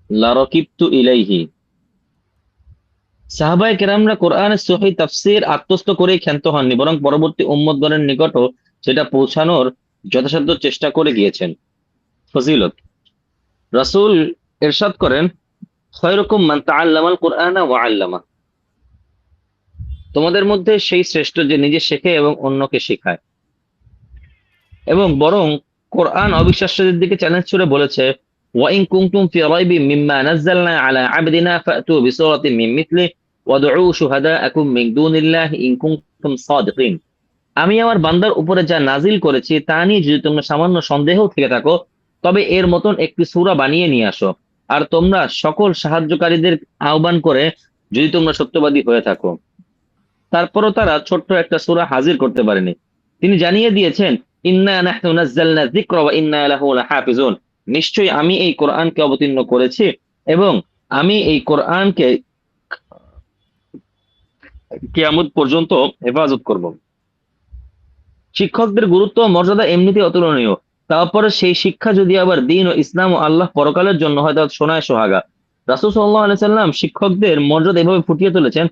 লারকিবতু ইলাইহি। সাহাবায়ে কেরামরা কোরআনের সহিহ তাফসীর আত্মস্থ করেই ক্ষান্ত হননি, বরং পরবর্তী উম্মতগণের নিকটও সেটা পৌঁছানোর যথাসাধ্য চেষ্টা করে গিয়েছেন। ফজিলত, রাসূল ইরশাদ করেন, খায়রুকুম মান তাআল্লামাল কুরআনা ওয়া আল্লামা। তোমাদের মধ্যে সেই শ্রেষ্ঠ যে নিজে শেখে এবং অন্যকে শেখায়। এবং বরং কোরআন অবিশ্বাসীদের দিকে চ্যালেঞ্জ ছুড়ে বলেছে, ওয়া ইন কুনতুম ফি রাইবিম মিম্মা নাযালনা আলা আবদিনা ফাতু বিসূরাতিন মিন মিথলিহি ওয়াদউ শুহাদাআকুম মিন দুনিল্লাহি ইন কুনতুম সাদিকিন। আমি আমার বান্দার উপরে যা নাজিল করেছি তা নিয়ে যদি তোমরা সামান্য সন্দেহ থেকে থাকো, তবে এর মতন একটি সূরা বানিয়ে নিয়ে আসো, আর তোমরা সকল সাহায্যকারীদের আহ্বান করে যদি তোমরা সত্যবাদী হয়ে থাকো। তারপরও তারা ছোট্ট একটা সূরা হাজির করতে পারেনি। তিনি জানিয়ে দিয়েছেন, ইন্না নাহনু নাযালনা যিকরা ওয়া ইন্না লাহু লাহাফিজুন। নিশ্চয়ই আমি এই কোরআনকে অবতীর্ণ করেছি এবং আমি এই কোরআনকে কিয়ামত পর্যন্ত হেফাজত করব। শিক্ষকদের গুরুত্ব ও মর্যাদা এমনিতেই অতুলনীয়, তারপরে সেই শিক্ষা যদি আবার দ্বীন ও ইসলাম ও আল্লাহ পরকালের জন্য হয়, তাহলে সোনায় সোহাগা। রাসূল সাল্লাল্লাহু আলাইহি সাল্লাম শিক্ষকদের মর্যাদা এভাবে ফুটিয়ে তুলেছেন,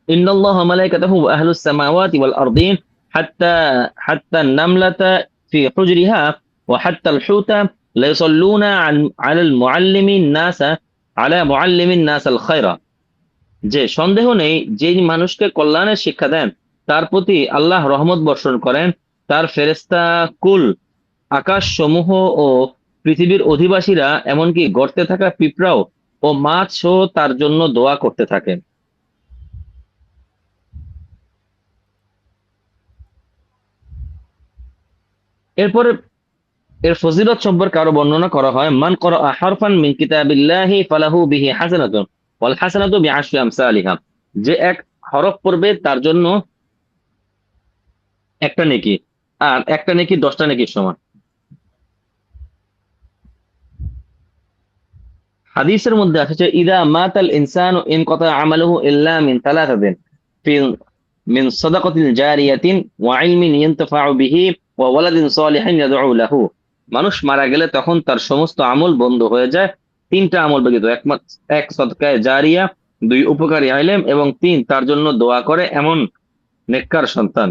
ইন্নাল্লাহা ওয়া মালাইকাতাহু ওয়া আহলুস সামাওয়াতি ওয়াল আরদিন হাত্তা হাত্তান নামলাতা ফি হুজরিহা ওয়া হাত্তাল হুতা লা ইউসাল্লুনা আলাল মুআল্লিমিন নাসা আলা মুআল্লিমিন নাসাল খায়রা। যে সন্দেহ নেই, যে মানুষকে কল্যাণের শিক্ষা দেন তার প্রতি আল্লাহ রহমত বর্ষণ করেন। তার ফেরেশতা কুল, আকাশ সমূহ ও পৃথিবীর অধিবাসীরা, এমনকি গর্তে থাকা পিঁপড়াও ও মাছও তার জন্য দোয়া করতে থাকেন। এরপরে এর ফজিলত সম্পর্কে আরো বর্ণনা করা হয়, মান করা হারফান মিন কিতাবিল্লাহি ফালাহু বিহি হাসানাতুন ওয়াল হাসানাতু বিআশরি আমসালিহা। যে এক হরফ পড়বে তার জন্য একটা নেকি, আর একটা নেকি 10টা নেকির সমান। হাদিসের মধ্যে আছে, ইদা মাতাল ইনসানু ইনকাতা আমালুহু ইল্লা মিন তালাতাতিন মিন সাদাকাতিল জারিয়াতিন ওয়া ইলমিন ইয়ানতাফাউ বিহি ওয়া ওয়ালাদিন সালিহিন ইয়াদউ লাহু। মানুষ মারা গেলে তখন তার সমস্ত আমল বন্ধ হয়ে যায়, তিনটা আমল ব্যতীত। এক সদকায়ে জারিয়া, দুই উপকারী ইলম, এবং তিন তার জন্য দোয়া করে এমন নেককার সন্তান।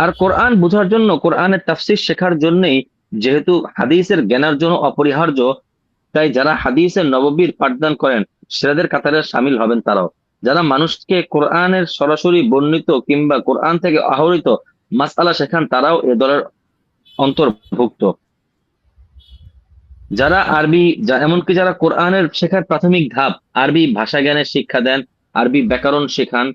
আর কোরআন বোঝার জন্য, কোরআনের তাফসীর শেখার জন্যই যেহেতু হাদিসের জ্ঞানের জন্য অপরিহার্য, তাই যারা হাদিসের নববীর পাঠদান করেন সেরাদের কাতারে শামিল হবেন তারাও। যারা মানুষকে কোরআনের সরাসরি বর্ণিত কিংবা কোরআন থেকে আহরিত মাসআলা শেখান তারাও এ দলের অন্তর্ভুক্ত। যারা আরবি, এমনকি যারা কোরআনের শেখার প্রাথমিক ধাপ আরবি ভাষা জ্ঞানের শিক্ষা দেন, আরবি ব্যাকরণ শেখান,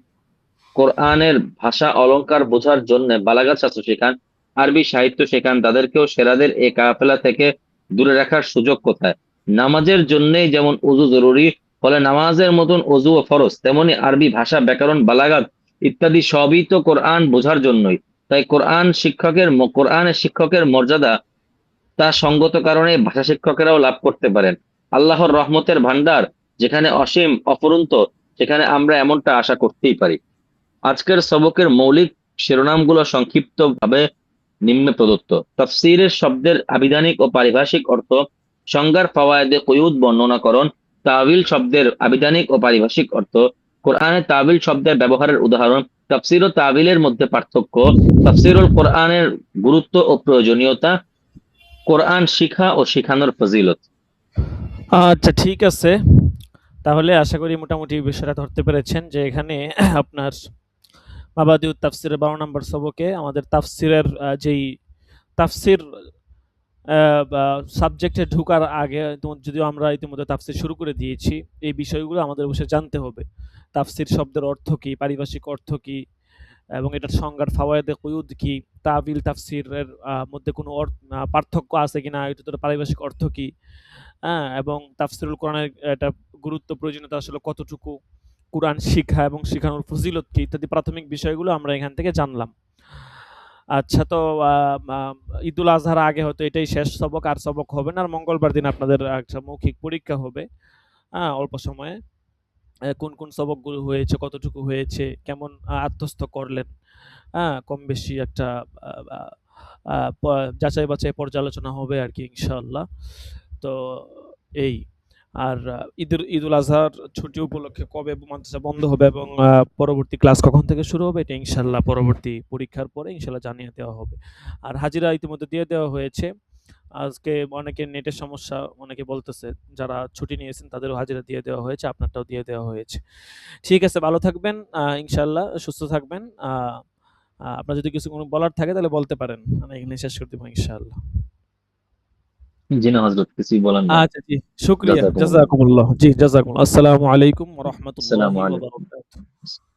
কোরআনের ভাষা অলংকার বোঝার জন্য বালাগাত শাস্ত্র শেখান, আরবি সাহিত্য শেখান, তাদেরকেও সেরাদের এই কাফেলা থেকে দূরে রাখার সুযোগ কোথায়? নামাজের জন্যই যেমন ওযু জরুরি, ফলে নামাজের মতন ওযু ও ফরজ, তেমনি আরবি ভাষা, ব্যাকরণ, বালাগাত ইত্যাদি সবই তো কোরআন বোঝার জন্যই। তাই কোরআনের শিক্ষকের মর্যাদা তা সঙ্গত কারণে ভাষা শিক্ষকেরাও লাভ করতে পারেন। আল্লাহর রহমতের ভান্ডার যেখানে অসীম অফুরন্ত, সেখানে আমরা এমনটা আশা করতেই পারি। আজকের সবকের মৌলিক শিরোনামগুলো সংক্ষিপ্তভাবে নিম্নে প্রদত্ত। তাফসীরের শব্দের আবিধানিক ও পারিভাষিক অর্থ, সংজ্ঞার ফাওয়ায়েদে কুয়ুদ বর্ণনাকরণ, তাবিল শব্দের আবিধানিক ও পারিভাষিক অর্থ, কোরআনে তাবিল শব্দের ব্যবহারের উদাহরণ, তাফসীর ও তাবিলের মধ্যে পার্থক্য, তাফসীরুল কোরআনের গুরুত্ব ও প্রয়োজনীয়তা, কোরআন শিখা ও শিখানোর ফজিলত। আচ্ছা, ঠিক আছে। তাহলে আশা করি মোটামুটি বিষয়টা ধরতে পেরেছেন যে এখানে আপনার মাবাদিউত তাফসিরের 12 নম্বর সবকে আমাদের তাফসিরের যেই তাফসির সাবজেক্টে ঢোকার আগে যদিও আমরা ইতিমধ্যে তাফসির শুরু করে দিয়েছি, এই বিষয়গুলো আমাদের অবশ্যই জানতে হবে। তাফসির শব্দের অর্থ কি, পারিভাষিক অর্থ কি, এবং এটার সংজ্ঞার ফাওয়ায়েদে কুয়ুদ কি, তাবিল তাফসিরের মধ্যে কোনো পার্থক্য আছে কিনা, এটার পারিভাষিক অর্থ কি, হ্যাঁ? এবং তাফসিরুল কোরআনের একটা গুরুত্ব প্রয়োজনীয়তা আসলে কতটুকু, কোরআন শিখা এবং শিখানোর ফজিলত কি ইত্যাদি প্রাথমিক বিষয়গুলো আমরা এখান থেকে জানলাম। আচ্ছা, তো ঈদুল আজহার আগে হয়তো এটাই শেষ সবক, আর সবক হবে না। আর মঙ্গলবার দিন আপনাদের একটা মৌখিক পরীক্ষা হবে, হ্যাঁ, অল্প সময়ে। কোন কোন সবকগুলো হয়েছে, কতটুকু হয়েছে, কেমন আত্মস্থ করলেন, হ্যাঁ, কম বেশি একটা যাচাই বাছাই পর্যালোচনা হবে আর কি ইনশাআল্লাহ। তো এই আর ঈদুল আজহার ছুটি উপলক্ষে কবে মাদ্রাসা বন্ধ হবে এবং পরবর্তী ক্লাস কখন থেকে শুরু হবে, এটা ইনশাল্লাহ পরবর্তী পরীক্ষার পরে ইনশাল্লাহ জানিয়ে দেওয়া হবে। আর হাজিরা ইতিমধ্যে দিয়ে দেওয়া হয়েছে। আজকে অনেকের নেটের সমস্যা, অনেকে বলতেছে যারা ছুটি নিয়েছেন তাদেরও হাজিরা দিয়ে দেওয়া হয়েছে, আপনারটাও দিয়ে দেওয়া হয়েছে। ঠিক আছে, ভালো থাকবেন, ইনশাল্লাহ সুস্থ থাকবেন। আপনার যদি কিছু কোনো বলার থাকে তাহলে বলতে পারেন, আমি এখানে শেষ করে দেবো ইনশাআল্লাহ। জি না হযরত, কিছুই বলার নাই। আচ্ছা, জি, শুকরিয়া। জাযাকুমুল্লাহ। জাযাকুমুল্লাহ। জি, জাযাকুমুল্লাহ। আসসালামু আলাইকুম ওয়া আসসালামু রাহমাতুল্লাহি ওয়া আলাইকুম। বারাকাতুহু।